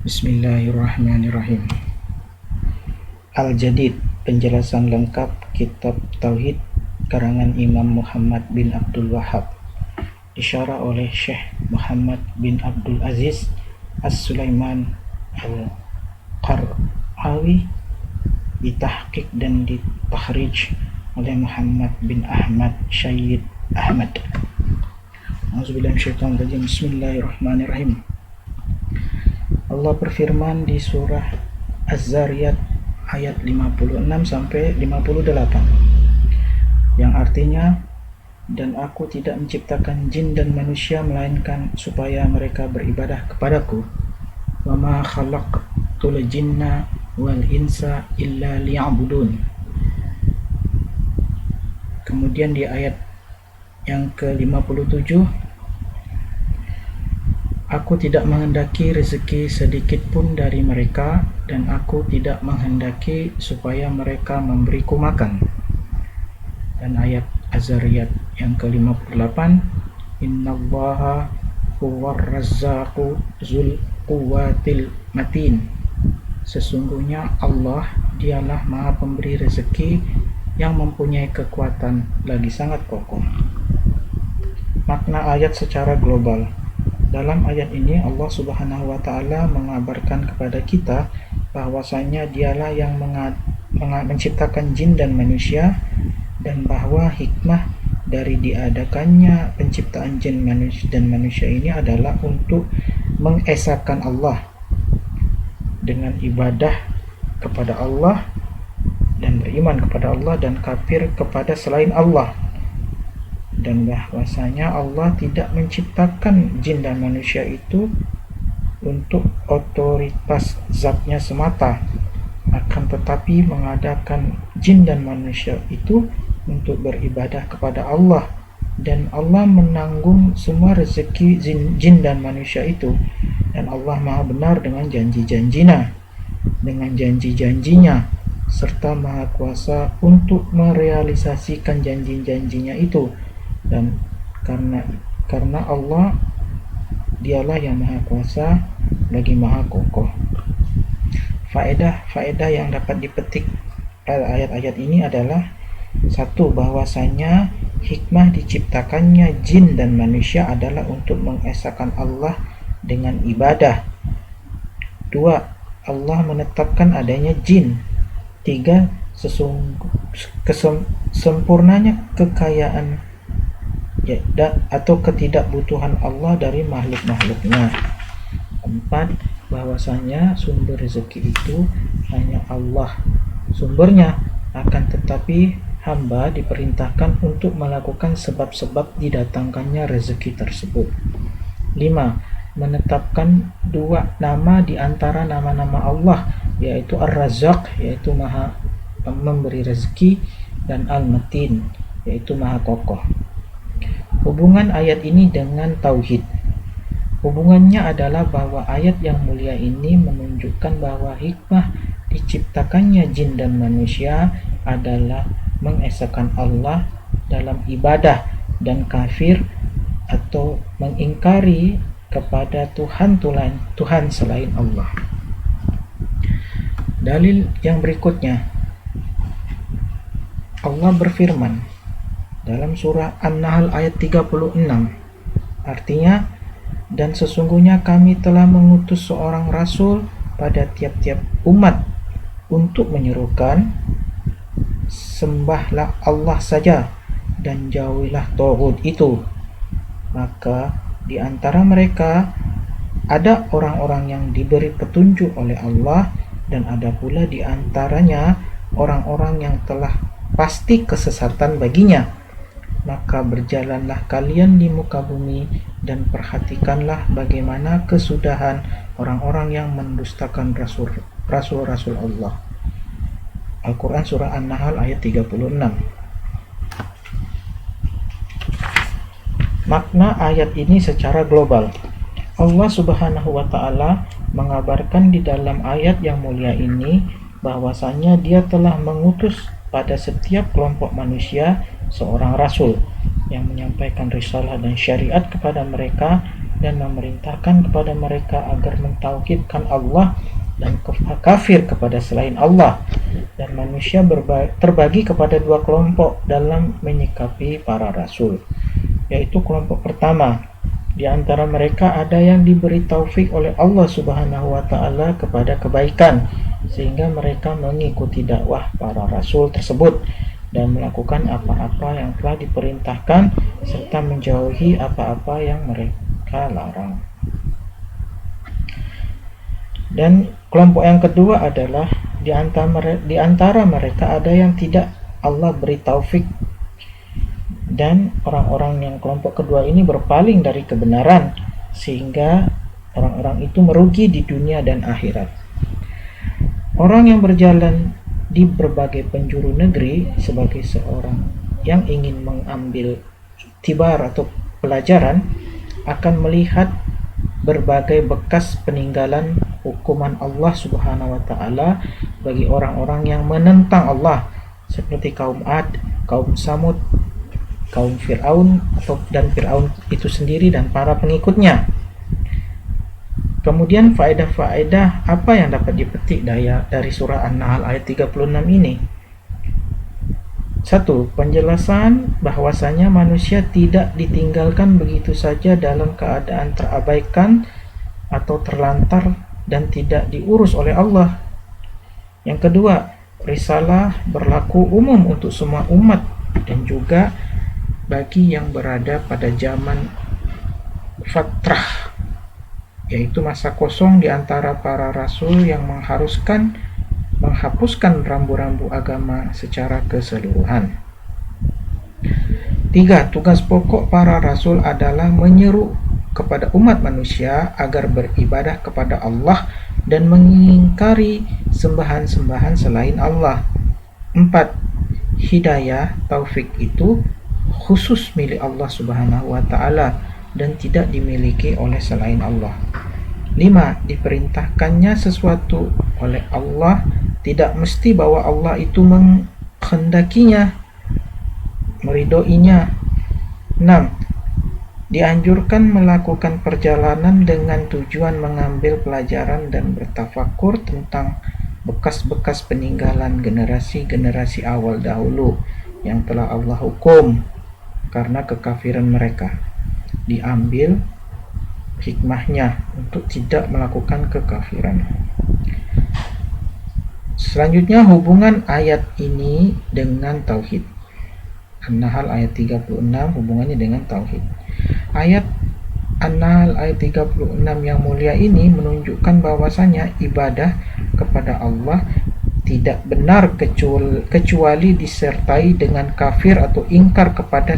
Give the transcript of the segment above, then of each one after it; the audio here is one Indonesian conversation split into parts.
Bismillahirrahmanirrahim. Al-Jadid, penjelasan lengkap Kitab Tauhid karangan Imam Muhammad bin Abdul Wahhab, disyarah oleh Syekh Muhammad bin Abdul Aziz As-Sulaiman Al-Qara'awi, ditahqiq dan ditahrijh oleh Muhammad bin Ahmad Syed Ahmad. A'udzubillahi minasyaitonir rajim. Bismillahirrahmanirrahim. Allah berfirman di surah Az-Zariyat ayat 56 sampai 58, yang artinya, dan aku tidak menciptakan jin dan manusia melainkan supaya mereka beribadah kepadaku. Wa ma khalaqtul jinna wal insa illa liya'budun. Kemudian di ayat yang ke-57, aku tidak menghendaki rezeki sedikit pun dari mereka, dan aku tidak menghendaki supaya mereka memberiku makan. Dan ayat Az-Zariyat yang ke-58, innallaha huwar razzaqu zul quwwatil matin. Sesungguhnya Allah dialah maha pemberi rezeki yang mempunyai kekuatan lagi sangat kokoh. Makna ayat secara global. Dalam ayat ini Allah Subhanahu wa Ta'ala mengabarkan kepada kita bahwasanya dialah yang menciptakan jin dan manusia, dan bahwa hikmah dari diadakannya penciptaan jin dan manusia ini adalah untuk mengesahkan Allah dengan ibadah kepada Allah dan beriman kepada Allah dan kafir kepada selain Allah, dan bahwasanya Allah tidak menciptakan jin dan manusia itu untuk otoritas zatnya semata, akan tetapi mengadakan jin dan manusia itu untuk beribadah kepada Allah, dan Allah menanggung semua rezeki jin dan manusia itu, dan Allah maha benar dengan janji-janjinya, serta maha kuasa untuk merealisasikan janji-janjinya itu. Dan karena Allah dialah yang maha kuasa lagi maha kokoh. Faedah yang dapat dipetik ayat-ayat ini adalah: satu, bahwasanya hikmah diciptakannya jin dan manusia adalah untuk mengesahkan Allah dengan ibadah. Dua, Allah menetapkan adanya jin. Tiga, sempurnanya kekayaan atau ketidakbutuhan Allah dari makhluk-makhluknya. Empat, bahwasanya sumber rezeki itu hanya Allah sumbernya, akan tetapi hamba diperintahkan untuk melakukan sebab-sebab didatangkannya rezeki tersebut. 5. Menetapkan dua nama di antara nama-nama Allah, yaitu Ar-Razzaq, yaitu maha memberi rezeki, dan Al-Matin, yaitu maha kokoh. Hubungan ayat ini dengan Tauhid. Hubungannya adalah bahwa ayat yang mulia ini menunjukkan bahwa hikmah diciptakannya jin dan manusia adalah mengesahkan Allah dalam ibadah, dan kafir atau mengingkari kepada Tuhan selain Allah. Dalil yang berikutnya, Allah berfirman dalam surah An-Nahl ayat 36, artinya, dan sesungguhnya kami telah mengutus seorang rasul pada tiap-tiap umat untuk menyerukan, sembahlah Allah saja dan jauhilah taghut itu. Maka di antara mereka ada orang-orang yang diberi petunjuk oleh Allah, dan ada pula di antaranya orang-orang yang telah pasti kesesatan baginya. Maka berjalanlah kalian di muka bumi dan perhatikanlah bagaimana kesudahan orang-orang yang mendustakan rasul-rasul Allah. Al-Quran surah An-Nahl ayat 36. Makna ayat ini secara global. Allah Subhanahu wa Ta'ala mengabarkan di dalam ayat yang mulia ini bahwasanya Dia telah mengutus pada setiap kelompok manusia seorang rasul yang menyampaikan risalah dan syariat kepada mereka, dan memerintahkan kepada mereka agar mentauhidkan Allah dan kafir kepada selain Allah. Dan manusia terbagi kepada dua kelompok dalam menyikapi para rasul, yaitu kelompok pertama, di antara mereka ada yang diberi taufik oleh Allah Subhanahu wa taala kepada kebaikan sehingga mereka mengikuti dakwah para rasul tersebut dan melakukan apa-apa yang telah diperintahkan serta menjauhi apa-apa yang mereka larang. Dan kelompok yang kedua adalah di antara mereka ada yang tidak Allah beri taufik, dan orang-orang yang kelompok kedua ini berpaling dari kebenaran sehingga orang-orang itu merugi di dunia dan akhirat. Orang yang berjalan di berbagai penjuru negeri sebagai seorang yang ingin mengambil tibar atau pelajaran akan melihat berbagai bekas peninggalan hukuman Allah Subhanahu wa taala bagi orang-orang yang menentang Allah, seperti kaum Ad, kaum Samud, kaum Fir'aun dan Fir'aun itu sendiri dan para pengikutnya. Kemudian faedah-faedah apa yang dapat dipetik dari surah An-Nahl ayat 36 ini? 1. Penjelasan bahwasanya manusia tidak ditinggalkan begitu saja dalam keadaan terabaikan atau terlantar dan tidak diurus oleh Allah. Yang kedua, risalah berlaku umum untuk semua umat dan juga bagi yang berada pada zaman fatrah, yaitu masa kosong di antara para rasul yang menghapuskan rambu-rambu agama secara keseluruhan. 3. Tugas pokok para rasul adalah menyeru kepada umat manusia agar beribadah kepada Allah dan mengingkari sembahan-sembahan selain Allah. 4. Hidayah, taufik itu khusus milik Allah Subhanahu wa taala dan tidak dimiliki oleh selain Allah. 5. Diperintahkannya sesuatu oleh Allah tidak mesti bahwa Allah itu menghendakinya, meridhoinya. 6. Dianjurkan melakukan perjalanan dengan tujuan mengambil pelajaran dan bertafakur tentang bekas-bekas peninggalan generasi-generasi awal dahulu yang telah Allah hukum karena kekafiran mereka. Diambil hikmahnya untuk tidak melakukan kekafiran. Selanjutnya hubungan ayat ini dengan tauhid. An-Nahl ayat 36 hubungannya dengan tauhid. Ayat An-Nahl ayat 36 yang mulia ini menunjukkan bahwasanya ibadah kepada Allah tidak benar kecuali disertai dengan kafir atau ingkar kepada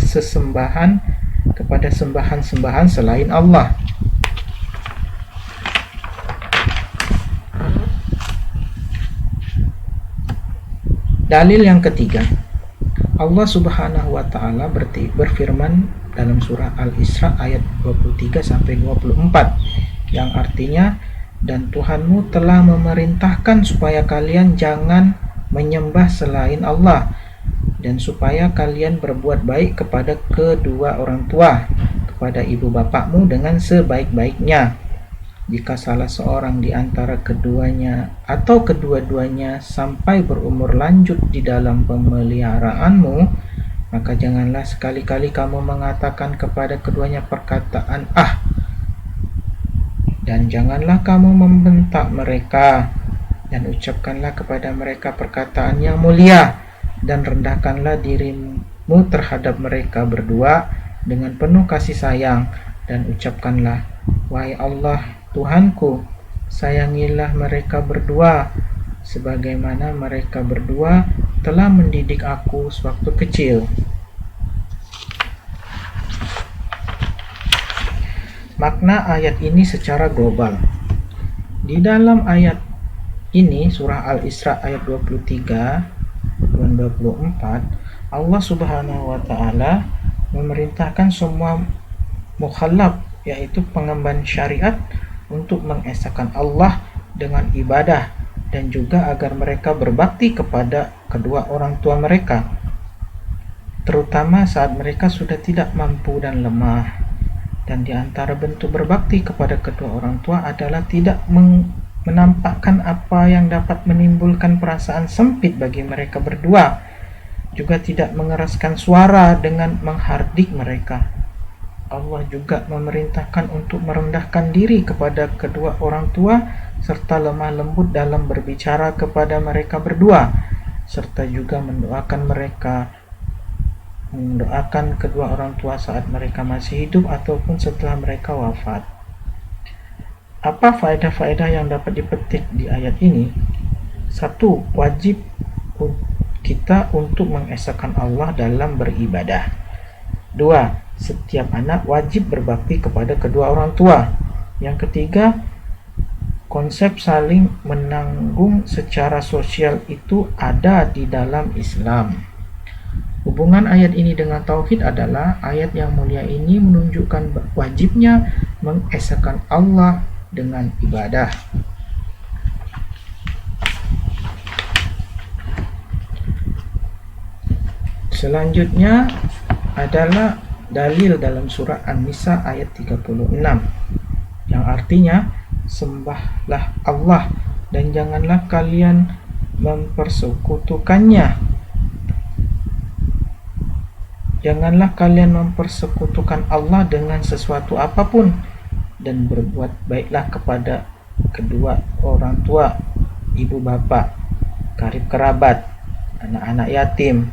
sembahan-sembahan selain Allah. Dalil yang ketiga, Allah Subhanahu wa taala berfirman dalam surah Al-Isra ayat 23 sampai 24 yang artinya, dan Tuhanmu telah memerintahkan supaya kalian jangan menyembah selain Allah dan supaya kalian berbuat baik kepada kedua orang tua, kepada ibu bapakmu dengan sebaik-baiknya. Jika salah seorang di antara keduanya atau kedua-duanya sampai berumur lanjut di dalam pemeliharaanmu, maka janganlah sekali-kali kamu mengatakan kepada keduanya perkataan "ah", dan janganlah kamu membentak mereka, dan ucapkanlah kepada mereka perkataan yang mulia, dan rendahkanlah dirimu terhadap mereka berdua dengan penuh kasih sayang, dan ucapkanlah, "Wahai Allah Tuhanku, sayangilah mereka berdua sebagaimana mereka berdua telah mendidik aku sewaktu kecil." Makna ayat ini secara global. Di dalam ayat ini, surah Al-Isra ayat 23 dan 24, Allah Subhanahu wa taala memerintahkan semua mukhalaf, yaitu pengemban syariat, untuk mengesahkan Allah dengan ibadah dan juga agar mereka berbakti kepada kedua orang tua mereka, terutama saat mereka sudah tidak mampu dan lemah. Dan di antara bentuk berbakti kepada kedua orang tua adalah tidak menampakkan apa yang dapat menimbulkan perasaan sempit bagi mereka berdua, juga tidak mengeraskan suara dengan menghardik mereka. Allah juga memerintahkan untuk merendahkan diri kepada kedua orang tua serta lemah lembut dalam berbicara kepada mereka berdua, serta juga mendoakan kedua orang tua saat mereka masih hidup ataupun setelah mereka wafat. Apa faedah-faedah yang dapat dipetik di ayat ini? 1. Wajib kita untuk mengesahkan Allah dalam beribadah. 2. Setiap anak wajib berbakti kepada kedua orang tua. Yang ketiga, konsep saling menanggung secara sosial itu ada di dalam Islam. Hubungan ayat ini dengan tauhid adalah ayat yang mulia ini menunjukkan wajibnya mengesahkan Allah dengan ibadah. Selanjutnya adalah dalil dalam surah An-Nisa ayat 36 yang artinya, sembahlah Allah dan janganlah kalian mempersekutukannya. Janganlah kalian mempersekutukan Allah dengan sesuatu apapun, dan berbuat baiklah kepada kedua orang tua, ibu bapa, karib kerabat, anak-anak yatim,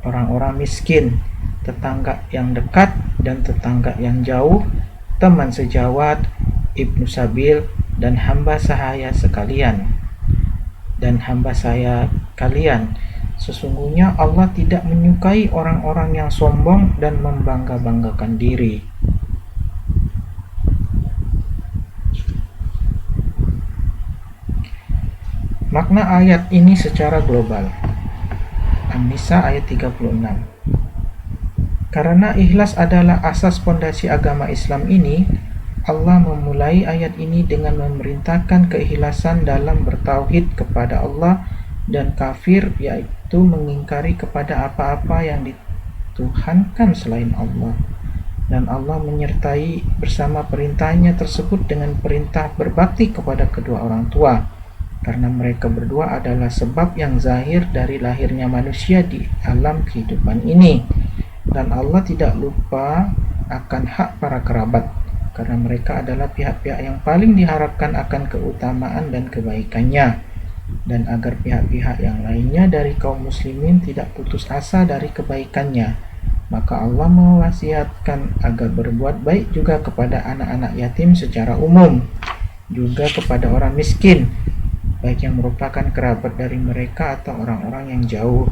orang-orang miskin, tetangga yang dekat dan tetangga yang jauh, teman sejawat, ibnu sabil, dan hamba sahaya sekalian. Dan hamba saya kalian, sesungguhnya Allah tidak menyukai orang-orang yang sombong dan membangga-banggakan diri. Makna ayat ini secara global. An-Nisa ayat 36. Karena ikhlas adalah asas pondasi agama Islam ini, Allah memulai ayat ini dengan memerintahkan keikhlasan dalam bertauhid kepada Allah, dan kafir yaitu mengingkari kepada apa-apa yang dituhankan selain Allah. Dan Allah menyertai bersama perintahnya tersebut dengan perintah berbakti kepada kedua orang tua, karena mereka berdua adalah sebab yang zahir dari lahirnya manusia di alam kehidupan ini. Dan Allah tidak lupa akan hak para kerabat, karena mereka adalah pihak-pihak yang paling diharapkan akan keutamaan dan kebaikannya, dan agar pihak-pihak yang lainnya dari kaum muslimin tidak putus asa dari kebaikannya, maka Allah mewasiatkan agar berbuat baik juga kepada anak-anak yatim secara umum, juga kepada orang miskin, baik yang merupakan kerabat dari mereka atau orang-orang yang jauh.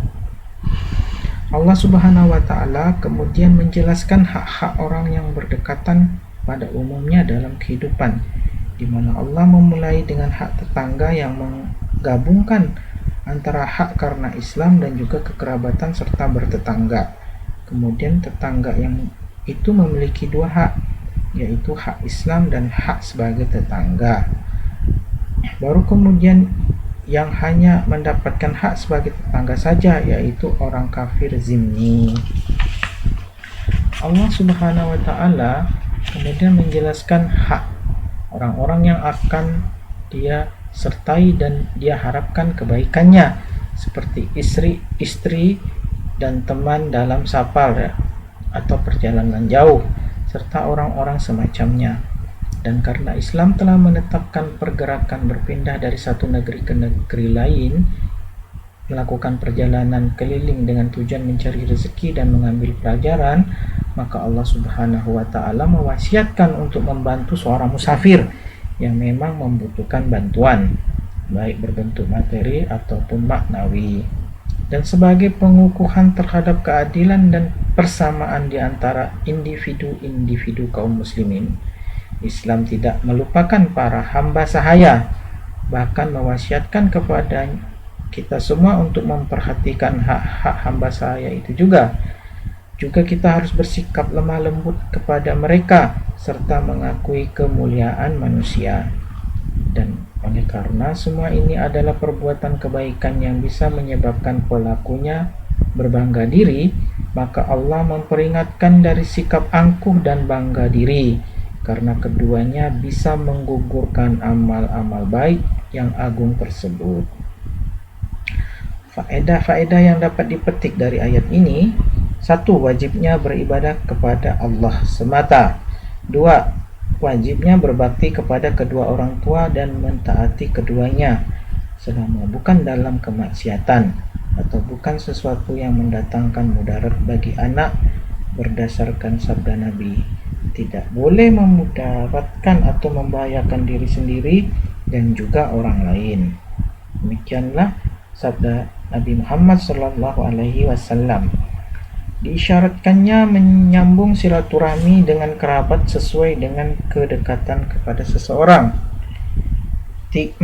Allah Subhanahu wa Ta'ala kemudian menjelaskan hak-hak orang yang berdekatan pada umumnya dalam kehidupan, di mana Allah memulai dengan hak tetangga yang menggabungkan antara hak karena Islam dan juga kekerabatan serta bertetangga. Kemudian tetangga yang itu memiliki dua hak, yaitu hak Islam dan hak sebagai tetangga. Baru kemudian yang hanya mendapatkan hak sebagai tetangga saja, yaitu orang kafir zimmi. Allah Subhanahu wa Ta'ala kemudian menjelaskan hak orang-orang yang akan dia sertai dan dia harapkan kebaikannya, seperti istri dan teman dalam safar atau perjalanan jauh, serta orang-orang semacamnya. Dan karena Islam telah menetapkan pergerakan berpindah dari satu negeri ke negeri lain, melakukan perjalanan keliling dengan tujuan mencari rezeki dan mengambil pelajaran, maka Allah Subhanahu wa Ta'ala mewasiatkan untuk membantu seorang musafir yang memang membutuhkan bantuan, baik berbentuk materi ataupun maknawi. Dan sebagai pengukuhan terhadap keadilan dan persamaan di antara individu-individu kaum muslimin, Islam tidak melupakan para hamba sahaya, bahkan mewasiatkan kepada kita semua untuk memperhatikan hak-hak hamba sahaya itu juga. Juga kita harus bersikap lemah lembut kepada mereka serta mengakui kemuliaan manusia. Dan oleh karena semua ini adalah perbuatan kebaikan yang bisa menyebabkan pelakunya berbangga diri, maka Allah memperingatkan dari sikap angkuh dan bangga diri, karena keduanya bisa menggugurkan amal-amal baik yang agung tersebut. Faedah-faedah yang dapat dipetik dari ayat ini: 1. Wajibnya beribadah kepada Allah semata. 2. Wajibnya berbakti kepada kedua orang tua dan mentaati keduanya selama bukan dalam kemaksiatan atau bukan sesuatu yang mendatangkan mudarat bagi anak, berdasarkan sabda Nabi, tidak boleh memudaratkan atau membahayakan diri sendiri dan juga orang lain. Demikianlah sabda Nabi Muhammad SAW. Diisyaratkannya menyambung silaturahmi dengan kerabat sesuai dengan kedekatan kepada seseorang. 4.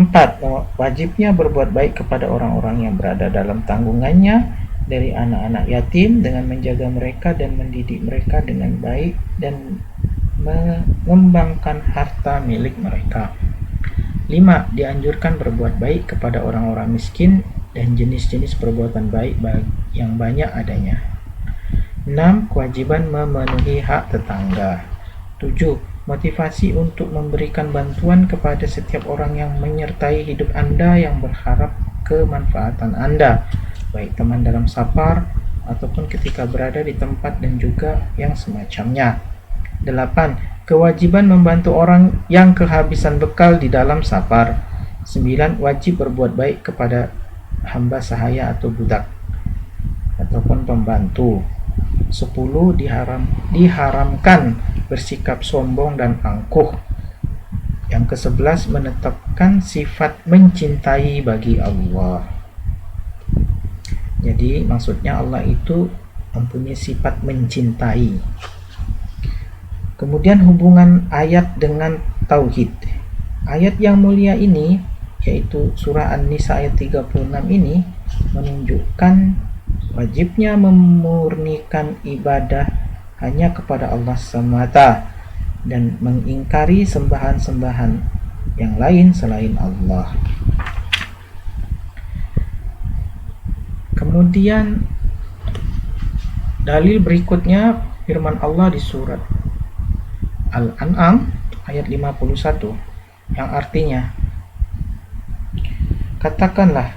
Wajibnya berbuat baik kepada orang-orang yang berada dalam tanggungannya dari anak-anak yatim dengan menjaga mereka dan mendidik mereka dengan baik dan mengembangkan harta milik mereka. 5. Dianjurkan berbuat baik kepada orang-orang miskin dan jenis-jenis perbuatan baik yang banyak adanya. 6. Kewajiban memenuhi hak tetangga. 7. Motivasi untuk memberikan bantuan kepada setiap orang yang menyertai hidup Anda yang berharap kemanfaatan Anda, baik teman dalam safar ataupun ketika berada di tempat dan juga yang semacamnya. 8. Kewajiban membantu orang yang kehabisan bekal di dalam safar. 9. Wajib berbuat baik kepada hamba sahaya atau budak ataupun pembantu. 10. Diharamkan bersikap sombong dan angkuh. Yang ke-11, menetapkan sifat mencintai bagi Allah. Jadi maksudnya Allah itu mempunyai sifat mencintai. Kemudian hubungan ayat dengan tauhid. Ayat yang mulia ini, yaitu surah An-Nisa ayat 36 ini, menunjukkan wajibnya memurnikan ibadah hanya kepada Allah semata dan mengingkari sembahan-sembahan yang lain selain Allah. Kemudian dalil berikutnya firman Allah di surat Al-An'am ayat 51 yang artinya, katakanlah,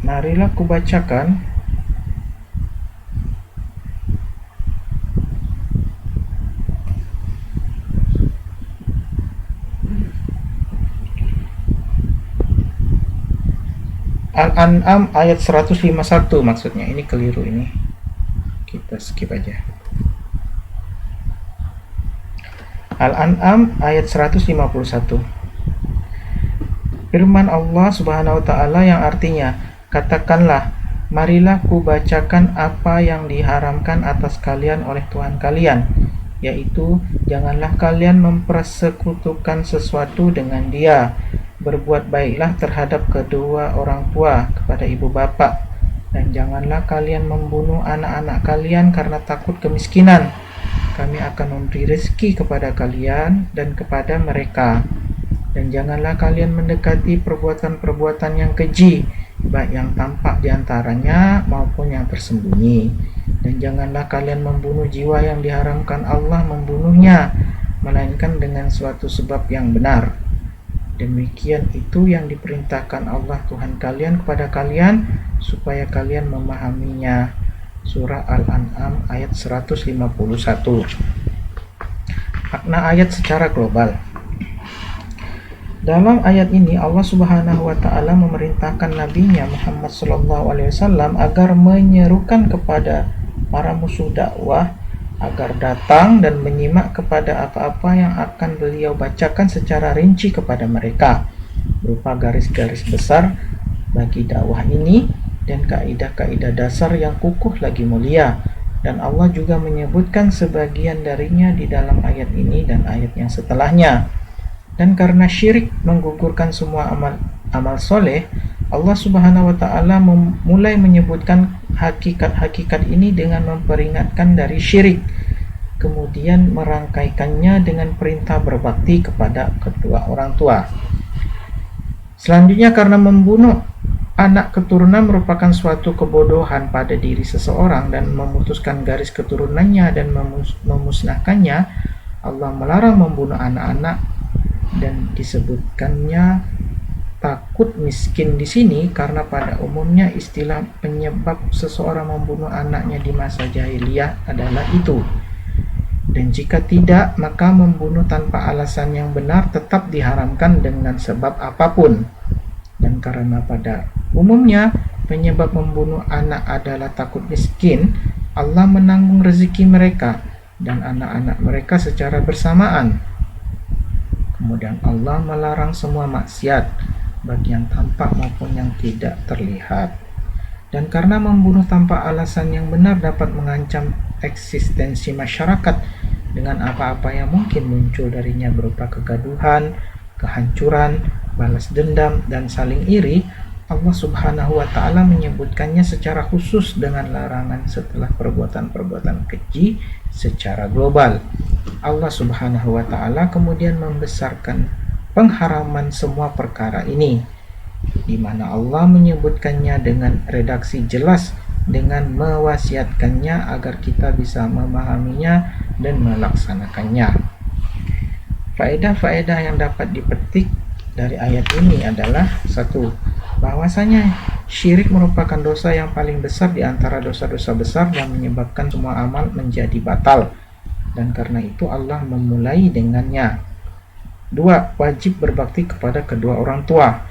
marilah kubacakan Al-An'am ayat 151 maksudnya. Ini keliru ini. Kita skip aja. Al-An'am ayat 151. Firman Allah Subhanahu wa taala yang artinya, katakanlah, marilah kubacakan apa yang diharamkan atas kalian oleh Tuhan kalian, yaitu janganlah kalian mempersekutukan sesuatu dengan Dia. Berbuat baiklah terhadap kedua orang tua, kepada ibu bapa, dan janganlah kalian membunuh anak-anak kalian karena takut kemiskinan. Kami akan memberi rezeki kepada kalian dan kepada mereka. Dan janganlah kalian mendekati perbuatan-perbuatan yang keji, baik yang tampak di antaranya maupun yang tersembunyi. Dan janganlah kalian membunuh jiwa yang diharamkan Allah membunuhnya, melainkan dengan suatu sebab yang benar. Demikian itu yang diperintahkan Allah Tuhan kalian kepada kalian, supaya kalian memahaminya. Surah Al-An'am ayat 151. Makna ayat secara global. Dalam ayat ini Allah Subhanahu wa taala memerintahkan nabinya Muhammad SAW agar menyerukan kepada para musuh dakwah agar datang dan menyimak kepada apa-apa yang akan beliau bacakan secara rinci kepada mereka, berupa garis-garis besar bagi dakwah ini dan kaidah-kaidah dasar yang kukuh lagi mulia. Dan Allah juga menyebutkan sebagian darinya di dalam ayat ini dan ayat yang setelahnya. Dan karena syirik menggugurkan semua amal soleh, Allah Subhanahu wa taala mulai menyebutkan hakikat-hakikat ini dengan memperingatkan dari syirik, kemudian merangkaikannya dengan perintah berbakti kepada kedua orang tua. Selanjutnya, karena membunuh anak keturunan merupakan suatu kebodohan pada diri seseorang dan memutuskan garis keturunannya dan memusnahkannya, Allah melarang membunuh anak-anak dan disebutkannya takut miskin di sini karena pada umumnya istilah penyebab seseorang membunuh anaknya di masa jahiliyah adalah itu. Dan jika tidak, maka membunuh tanpa alasan yang benar tetap diharamkan dengan sebab apapun. Dan karena pada umumnya penyebab membunuh anak adalah takut miskin, Allah menanggung rezeki mereka dan anak-anak mereka secara bersamaan. Kemudian Allah melarang semua maksiat, baik yang tampak maupun yang tidak terlihat. Dan karena membunuh tanpa alasan yang benar dapat mengancam eksistensi masyarakat dengan apa-apa yang mungkin muncul darinya berupa kegaduhan, kehancuran, balas dendam, dan saling iri, Allah Subhanahu wa Ta'ala menyebutkannya secara khusus dengan larangan setelah perbuatan-perbuatan keji secara global. Allah Subhanahu wa Ta'ala kemudian membesarkan pengharaman semua perkara ini, di mana Allah menyebutkannya dengan redaksi jelas dengan mewasiatkannya agar kita bisa memahaminya dan melaksanakannya. Faedah-faedah yang dapat dipetik dari ayat ini adalah: 1. Bahwasanya syirik merupakan dosa yang paling besar di antara dosa-dosa besar dan menyebabkan semua amal menjadi batal, dan karena itu Allah memulai dengannya. 2. Wajib berbakti kepada kedua orang tua.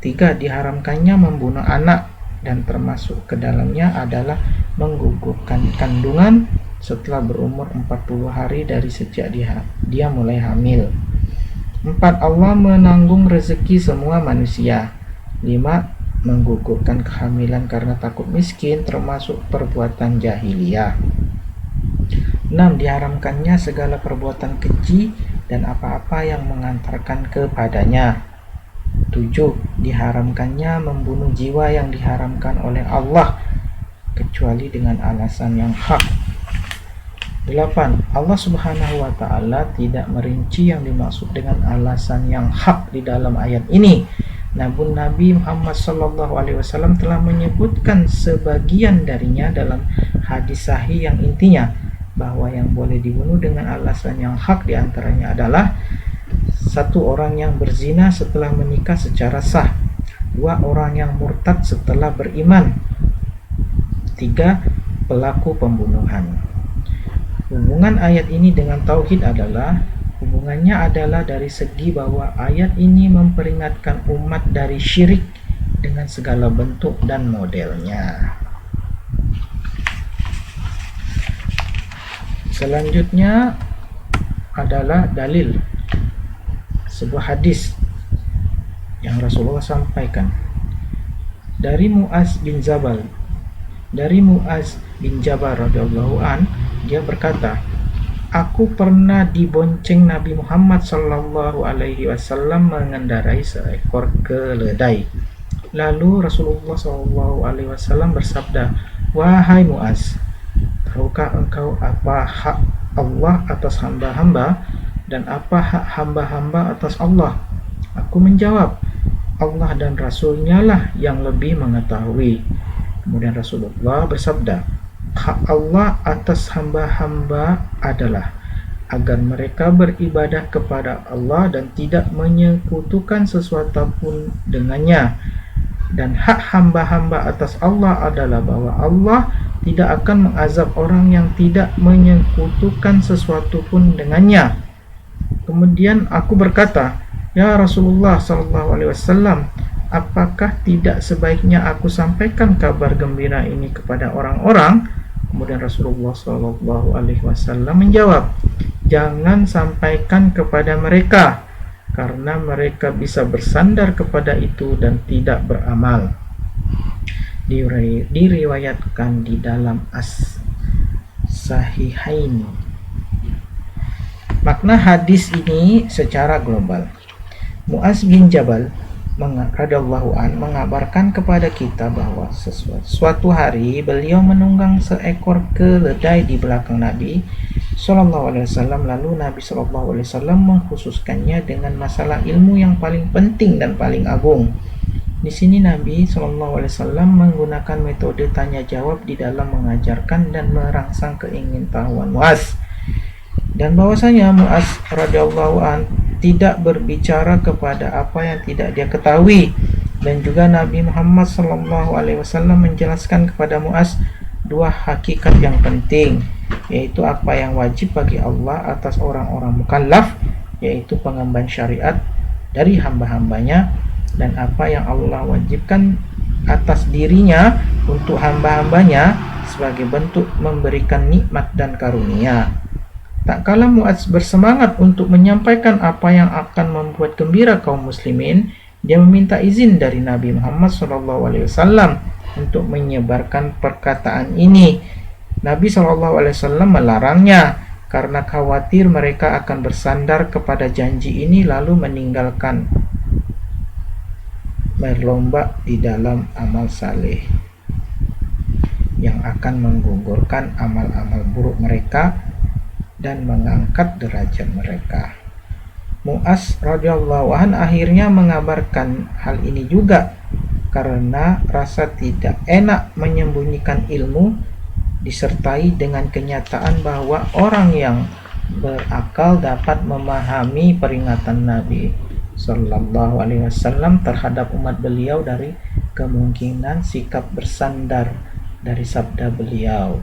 3. Diharamkannya membunuh anak, dan termasuk ke dalamnya adalah menggugurkan kandungan setelah berumur 40 hari dari sejak dia mulai hamil. 4. Allah menanggung rezeki semua manusia. 5. Menggugurkan kehamilan karena takut miskin termasuk perbuatan jahiliyah. 6. Diharamkannya segala perbuatan keji dan apa-apa yang mengantarkan kepadanya. 7. Diharamkannya membunuh jiwa yang diharamkan oleh Allah kecuali dengan alasan yang hak. 8. Allah Subhanahu wa Ta'ala tidak merinci yang dimaksud dengan alasan yang hak di dalam ayat ini. Namun Nabi Muhammad SAW telah menyebutkan sebagian darinya dalam hadis sahih yang intinya bahwa yang boleh dibunuh dengan alasan yang hak diantaranya adalah: 1. Orang yang berzina setelah menikah secara sah. 2. Orang yang murtad setelah beriman. 3. Pelaku pembunuhan. Hubungan ayat ini dengan tauhid hubungannya adalah dari segi bahwa ayat ini memperingatkan umat dari syirik dengan segala bentuk dan modelnya. Selanjutnya adalah dalil sebuah hadis yang Rasulullah sampaikan dari Muaz bin Jabal radhiyallahu an, dia berkata, aku pernah dibonceng Nabi Muhammad sallallahu alaihi wasallam mengendarai seekor keledai. Lalu Rasulullah sallallahu alaihi wasallam bersabda, wahai Muaz, tahukah engkau apa hak Allah atas hamba-hamba dan apa hak hamba-hamba atas Allah? Aku menjawab, Allah dan Rasulnya lah yang lebih mengetahui. Kemudian Rasulullah bersabda, hak Allah atas hamba-hamba adalah agar mereka beribadah kepada Allah dan tidak menyekutukan sesuatu pun dengannya. Dan hak hamba-hamba atas Allah adalah bahwa Allah tidak akan mengazab orang yang tidak menyekutukan sesuatu pun dengannya. Kemudian aku berkata, ya Rasulullah SAW, apakah tidak sebaiknya aku sampaikan kabar gembira ini kepada orang-orang? Kemudian Rasulullah SAW menjawab, jangan sampaikan kepada mereka, karena mereka bisa bersandar kepada itu dan tidak beramal. Diriwayatkan di dalam As-Sahihain. Makna hadis ini secara global. Muaz bin Jabal radhiyallahu an mengabarkan kepada kita bahwa suatu hari beliau menunggang seekor keledai di belakang Nabi sallallahu alaihi wasallam. Lalu Nabi sallallahu alaihi wasallam mengkhususkannya dengan masalah ilmu yang paling penting dan paling agung. Di sini Nabi SAW menggunakan metode tanya jawab di dalam mengajarkan dan merangsang keingintahuan Muaz. Dan bahwasanya Muaz radhiyallahu an tidak berbicara kepada apa yang tidak dia ketahui. Dan juga Nabi Muhammad SAW menjelaskan kepada Muaz dua hakikat yang penting, yaitu apa yang wajib bagi Allah atas orang-orang mukallaf, yaitu pengemban syariat dari hamba-hambanya, dan apa yang Allah wajibkan atas dirinya untuk hamba-hambanya sebagai bentuk memberikan nikmat dan karunia. Tak kala Muaz bersemangat untuk menyampaikan apa yang akan membuat gembira kaum muslimin, dia meminta izin dari Nabi Muhammad SAW untuk menyebarkan perkataan ini. Nabi SAW melarangnya karena khawatir mereka akan bersandar kepada janji ini lalu meninggalkan berlomba di dalam amal saleh yang akan menggugurkan amal-amal buruk mereka dan mengangkat derajat mereka. Muaz radhiyallahu an akhirnya mengabarkan hal ini juga karena rasa tidak enak menyembunyikan ilmu disertai dengan kenyataan bahwa orang yang berakal dapat memahami peringatan Nabi Sallallahu Alaihi Wasallam terhadap umat beliau dari kemungkinan sikap bersandar dari sabda beliau,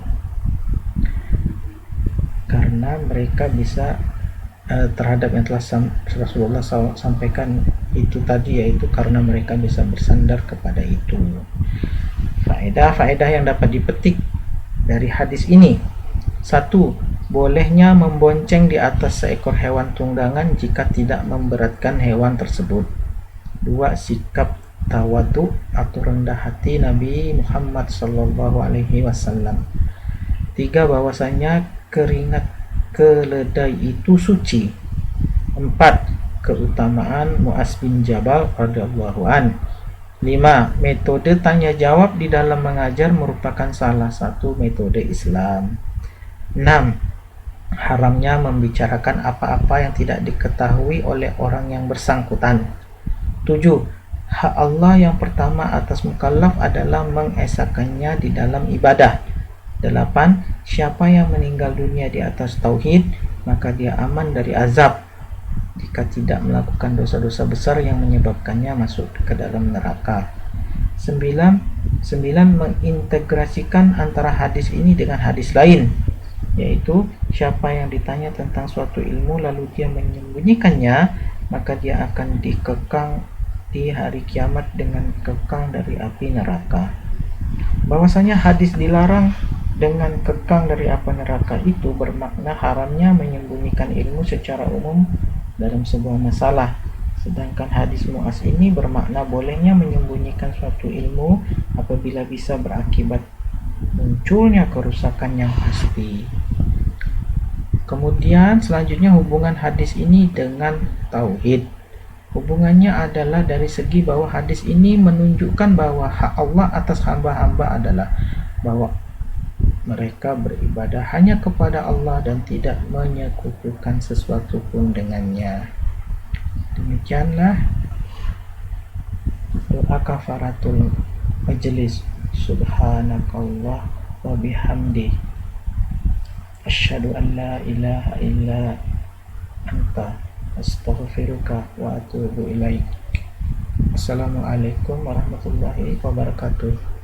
karena mereka bisa terhadap yang telah Rasulullah SAW sampaikan itu tadi, yaitu karena mereka bisa bersandar kepada itu. Faedah-faedah yang dapat dipetik dari hadis ini: 1. Bolehnya membonceng di atas seekor hewan tunggangan jika tidak memberatkan hewan tersebut. 2. Sikap tawadhu atau rendah hati Nabi Muhammad SAW. 3. Bahwasanya keringat keledai itu suci. 4. Keutamaan Muaz bin Jabal radhiyallahu an. 5. Metode tanya jawab di dalam mengajar merupakan salah satu metode Islam. 6. Haramnya membicarakan apa-apa yang tidak diketahui oleh orang yang bersangkutan. 7. Hak Allah yang pertama atas mukallaf adalah mengesakannya di dalam ibadah. 8. Siapa yang meninggal dunia di atas tauhid, maka dia aman dari azab jika tidak melakukan dosa-dosa besar yang menyebabkannya masuk ke dalam neraka. 9. Mengintegrasikan antara hadis ini dengan hadis lain, yaitu siapa yang ditanya tentang suatu ilmu lalu dia menyembunyikannya, maka dia akan dikekang di hari kiamat dengan kekang dari api neraka. Bahwasanya hadis dilarang dengan kekang dari api neraka itu bermakna haramnya menyembunyikan ilmu secara umum dalam sebuah masalah, sedangkan hadis Muaz ini bermakna bolehnya menyembunyikan suatu ilmu apabila bisa berakibat munculnya kerusakan yang pasti. Kemudian selanjutnya hubungan hadis ini dengan tauhid. Hubungannya adalah dari segi bahwa hadis ini menunjukkan bahwa hak Allah atas hamba-hamba adalah bahwa mereka beribadah hanya kepada Allah dan tidak menyekutukan sesuatu pun dengannya. Demikianlah doa kafaratul majlis. Subhanakallah wa bihamdi, asyhadu an la ilaha illa anta, astaghfiruka wa atubu ilaik. Assalamualaikum warahmatullahi wabarakatuh.